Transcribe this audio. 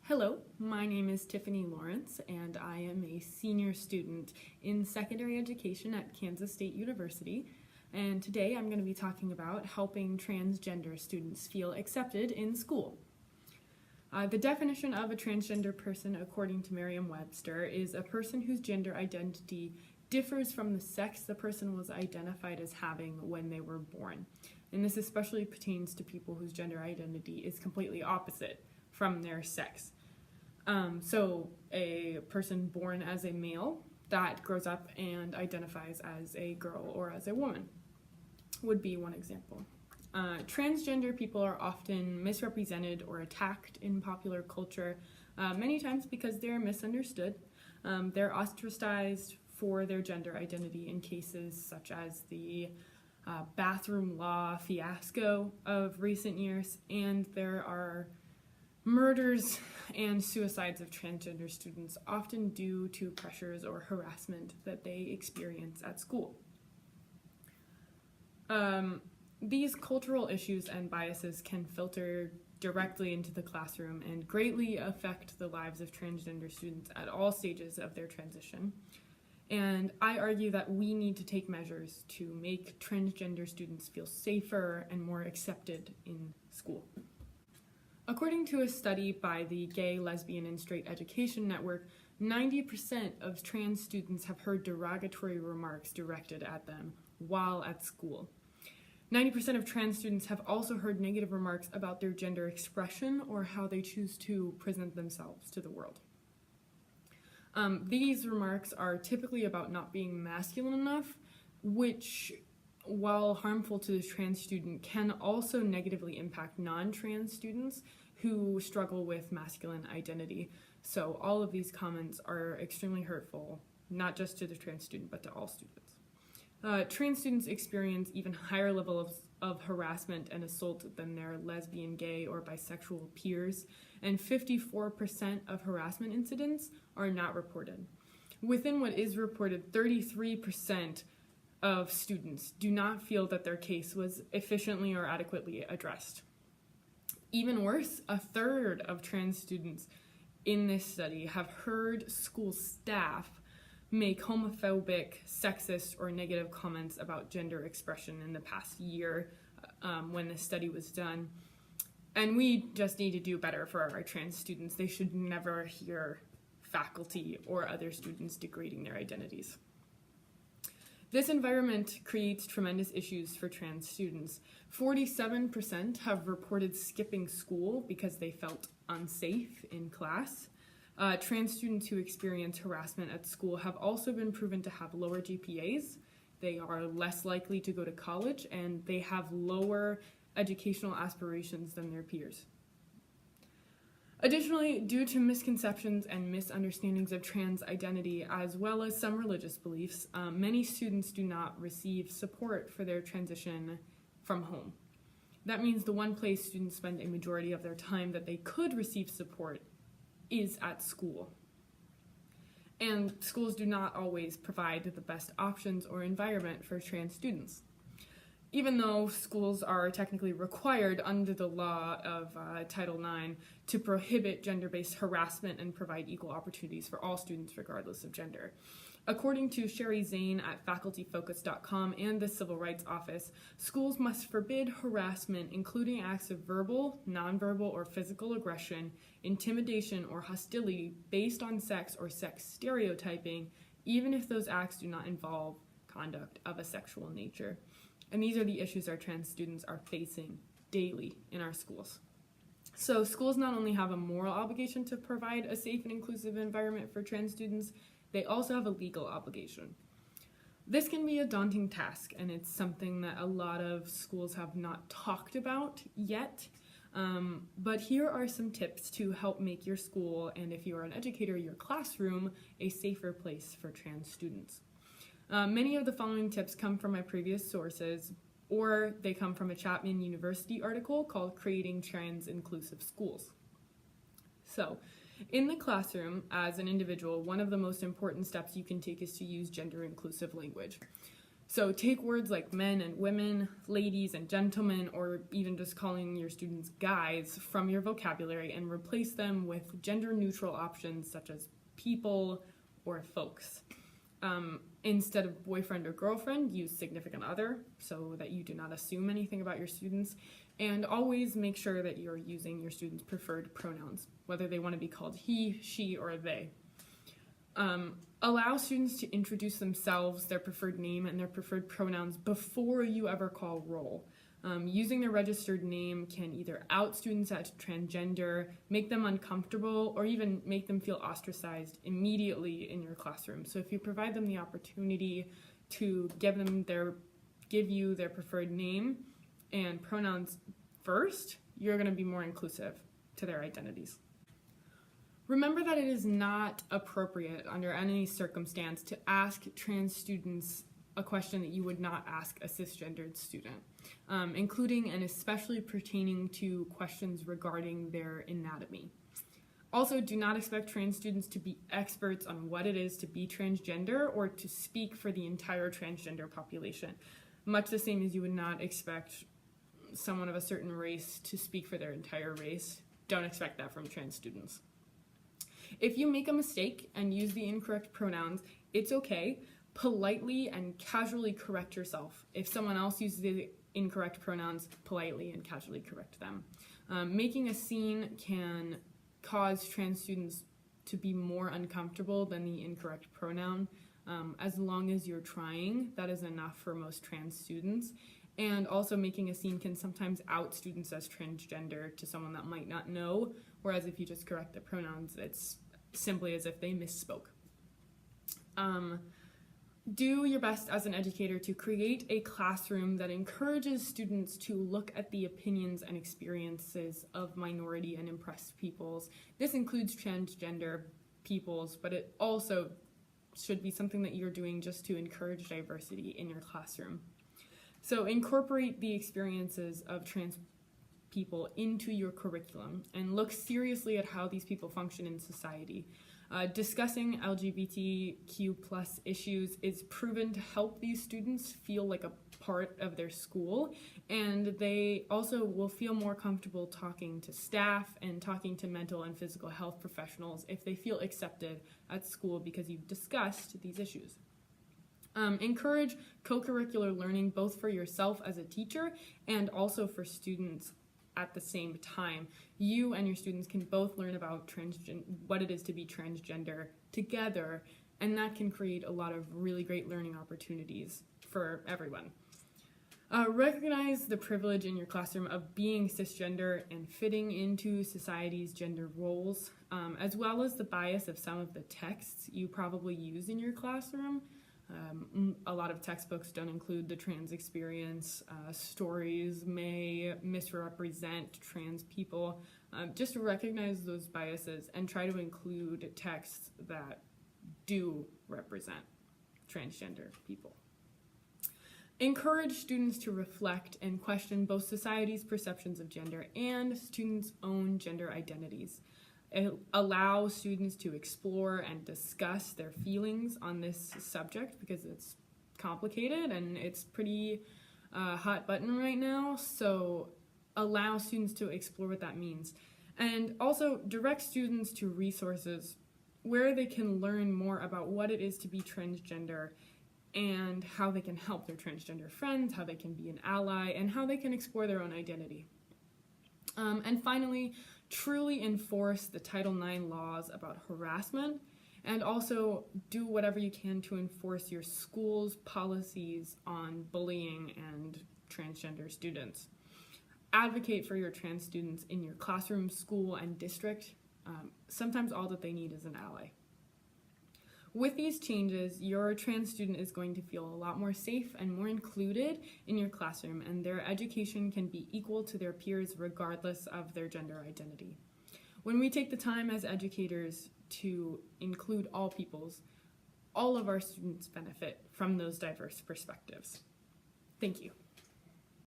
Hello, my name is Tiffany Lawrence, and I am a senior student in secondary education at Kansas State University. And today I'm going to be talking about helping transgender students feel accepted in school. The definition of a transgender person, according to Merriam-Webster, is a person whose gender identity differs from the sex the person was identified as having when they were born. And this especially pertains to people whose gender identity is completely opposite from their sex. So a person born as a male that grows up and identifies as a girl or as a woman would be one example. Transgender people are often misrepresented or attacked in popular culture, many times because they're misunderstood. They're ostracized for their gender identity in cases such as the bathroom law fiasco of recent years, and there are murders and suicides of transgender students, often due to pressures or harassment that they experience at school. These cultural issues and biases can filter directly into the classroom and greatly affect the lives of transgender students at all stages of their transition. And I argue that we need to take measures to make transgender students feel safer and more accepted in school. According to a study by the Gay, Lesbian, and Straight Education Network, 90% of trans students have heard derogatory remarks directed at them while at school. 90% of trans students have also heard negative remarks about their gender expression or how they choose to present themselves to the world. These remarks are typically about not being masculine enough, which, while harmful to the trans student, can also negatively impact non-trans students who struggle with masculine identity. So all of these comments are extremely hurtful, not just to the trans student, but to all students. Trans students experience even higher levels of harassment and assault than their lesbian, gay, or bisexual peers, and 54% of harassment incidents are not reported. Within what is reported, 33% of students do not feel that their case was efficiently or adequately addressed. Even worse, a third of trans students in this study have heard school staff make homophobic, sexist, or negative comments about gender expression in the past year when this study was done. And we just need to do better for our trans students. They should never hear faculty or other students degrading their identities. This environment creates tremendous issues for trans students. 47% have reported skipping school because they felt unsafe in class. Trans students who experience harassment at school have also been proven to have lower GPAs. They are less likely to go to college, and they have lower educational aspirations than their peers. Additionally, due to misconceptions and misunderstandings of trans identity, as well as some religious beliefs, many students do not receive support for their transition from home. That means the one place students spend a majority of their time that they could receive support is at school. And schools do not always provide the best options or environment for trans students. Even though schools are technically required under the law of Title IX to prohibit gender-based harassment and provide equal opportunities for all students regardless of gender. According to Sherry Zane at facultyfocus.com and the Civil Rights Office, schools must forbid harassment, including acts of verbal, nonverbal, or physical aggression, intimidation, or hostility based on sex or sex stereotyping, even if those acts do not involve conduct of a sexual nature. And these are the issues our trans students are facing daily in our schools. So schools not only have a moral obligation to provide a safe and inclusive environment for trans students, they also have a legal obligation. This can be a daunting task, and it's something that a lot of schools have not talked about yet. But here are some tips to help make your school, and if you are an educator, your classroom, a safer place for trans students. Many of the following tips come from my previous sources, or they come from a Chapman University article called Creating Trans Inclusive Schools. So, in the classroom, as an individual, one of the most important steps you can take is to use gender inclusive language. So take words like men and women, ladies and gentlemen, or even just calling your students guys from your vocabulary and replace them with gender-neutral options such as people or folks. Instead of boyfriend or girlfriend, use significant other so that you do not assume anything about your students. And always make sure that you're using your students' preferred pronouns, whether they want to be called he, she, or they. Allow students to introduce themselves, their preferred name, and their preferred pronouns before you ever call roll. Using their registered name can either out students as transgender, make them uncomfortable, or even make them feel ostracized immediately in your classroom. So if you provide them the opportunity to give you their preferred name and pronouns first, you're going to be more inclusive to their identities. Remember that it is not appropriate under any circumstance to ask trans students a question that you would not ask a cisgendered student, including and especially pertaining to questions regarding their anatomy. Also, do not expect trans students to be experts on what it is to be transgender or to speak for the entire transgender population, much the same as you would not expect someone of a certain race to speak for their entire race. Don't expect that from trans students. If you make a mistake and use the incorrect pronouns, it's okay. Politely and casually correct yourself. If someone else uses the incorrect pronouns, politely and casually correct them. Making a scene can cause trans students to be more uncomfortable than the incorrect pronoun. As long as you're trying, that is enough for most trans students. And also making a scene can sometimes out students as transgender to someone that might not know, whereas if you just correct the pronouns, it's simply as if they misspoke. Do your best as an educator to create a classroom that encourages students to look at the opinions and experiences of minority and oppressed peoples. This includes transgender peoples, but it also should be something that you're doing just to encourage diversity in your classroom. So incorporate the experiences of trans people into your curriculum and look seriously at how these people function in society. Discussing LGBTQ+ issues is proven to help these students feel like a part of their school, and they also will feel more comfortable talking to staff and talking to mental and physical health professionals if they feel accepted at school because you've discussed these issues. Encourage co-curricular learning both for yourself as a teacher and also for students at the same time. You and your students can both learn about what it is to be transgender together, and that can create a lot of really great learning opportunities for everyone. Recognize the privilege in your classroom of being cisgender and fitting into society's gender roles, as well as the bias of some of the texts you probably use in your classroom. A lot of textbooks don't include the trans experience. Stories may misrepresent trans people. Just recognize those biases and try to include texts that do represent transgender people. Encourage students to reflect and question both society's perceptions of gender and students' own gender identities. Allow students to explore and discuss their feelings on this subject because it's complicated and it's pretty hot button right now, so allow students to explore what that means. And also direct students to resources where they can learn more about what it is to be transgender and how they can help their transgender friends, how they can be an ally, and how they can explore their own identity. And finally, truly enforce the Title IX laws about harassment, and also do whatever you can to enforce your school's policies on bullying and transgender students. Advocate for your trans students in your classroom, school, and district. Sometimes all that they need is an ally. With these changes, your trans student is going to feel a lot more safe and more included in your classroom, and their education can be equal to their peers regardless of their gender identity. When we take the time as educators to include all peoples, all of our students benefit from those diverse perspectives. Thank you.